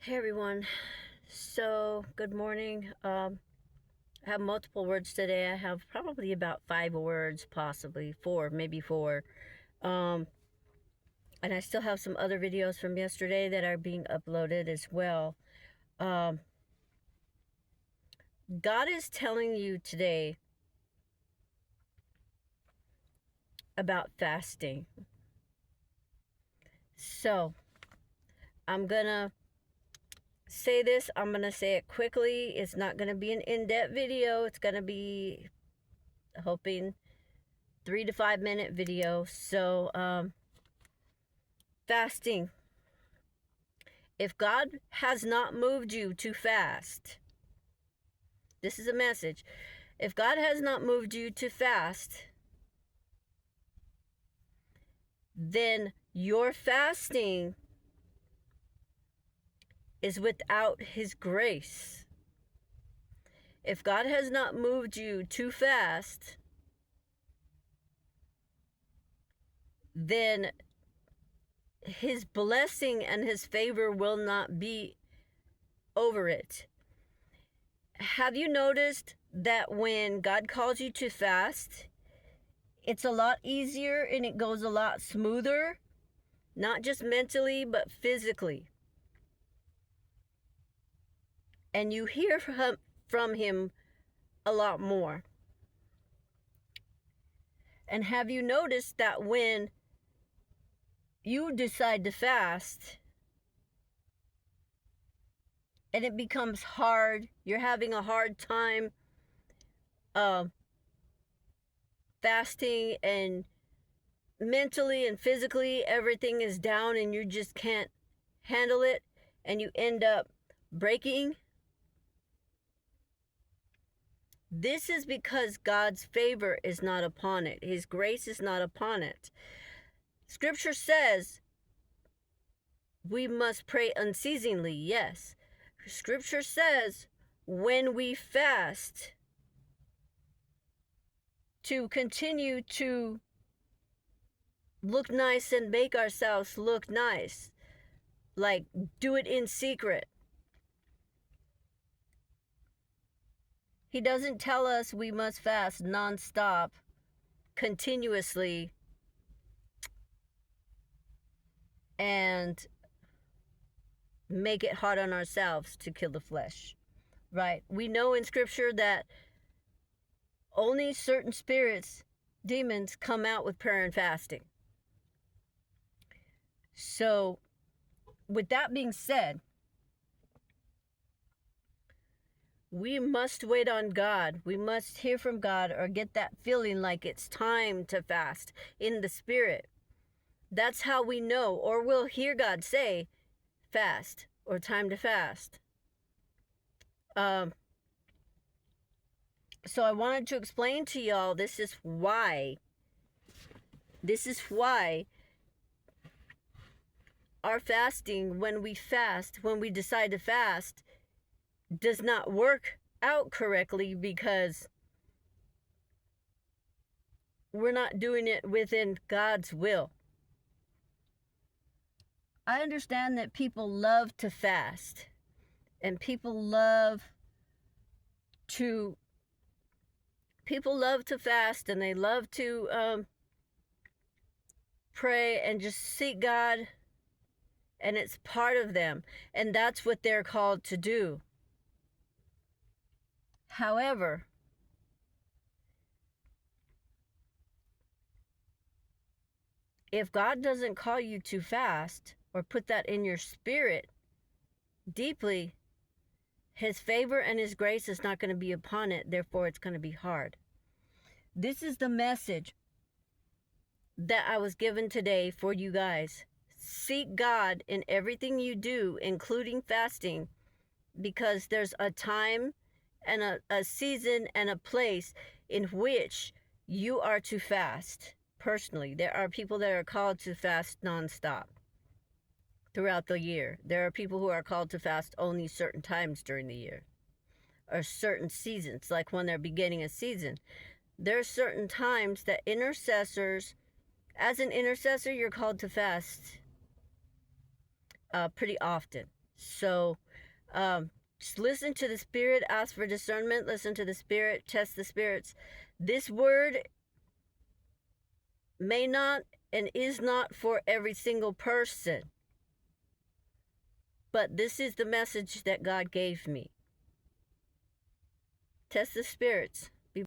Hey everyone. So, good morning. I have multiple words today. I have probably about 5 words, possibly 4, maybe 4. Um, and I still have some other videos from yesterday that are being uploaded as well. Um, God is telling you today about fasting. So, I'm gonna say this. I'm gonna say it quickly. It's not gonna be an in-depth video. It's gonna be, hoping, 3 to 5 minute video. So, fasting. If God has not moved you to fast, this is a message. If God has not moved you to fast, then your fasting is without His grace. If God has not moved you to fast, then His blessing and His favor will not be over it. Have you noticed that when God calls you to fast, it's a lot easier and it goes a lot smoother? Not just mentally, but physically. And you hear from Him a lot more. And have you noticed that when you decide to fast and it becomes hard, you're having a hard time uh, fasting, and mentally and physically everything is down and you just can't handle it, and you end up breaking? This is because God's favor is not upon it. His grace is not upon it. Scripture says we must pray unceasingly. Yes. Scripture says when we fast, to continue to look nice and make ourselves look nice. Like, do it in secret. He doesn't tell us we must fast nonstop, continuously, and make it hard on ourselves to kill the flesh, right? We know in Scripture that only certain spirits, demons, come out with prayer and fasting. So, with that being said, we must wait on God. We must hear from God or get that feeling like it's time to fast in the Spirit. That's how we know, or we'll hear God say, fast, or time to fast. So I wanted to explain to y'all, this is why our fasting, when we decide to fast, does not work out correctly, because we're not doing it within God's will. I understand that people love to fast, and people love to fast, and they love to pray and just seek God, and it's part of them, and that's what they're called to do. However, if God doesn't call you to fast or put that in your spirit deeply, His favor and His grace is not going to be upon it. Therefore, it's going to be hard. This is the message that I was given today for you guys. Seek God in everything you do, including fasting, because there's a time and a season and a place in which you are to fast. Personally, there are people that are called to fast nonstop throughout the year. There are people who are called to fast only certain times during the year, or certain seasons, like when they're beginning a season. There are certain times that intercessors, as an intercessor, you're called to fast pretty often. So just listen to the Spirit, ask for discernment, listen to the Spirit, test the spirits. This word may not and is not for every single person, but this is the message that God gave me. Test the spirits.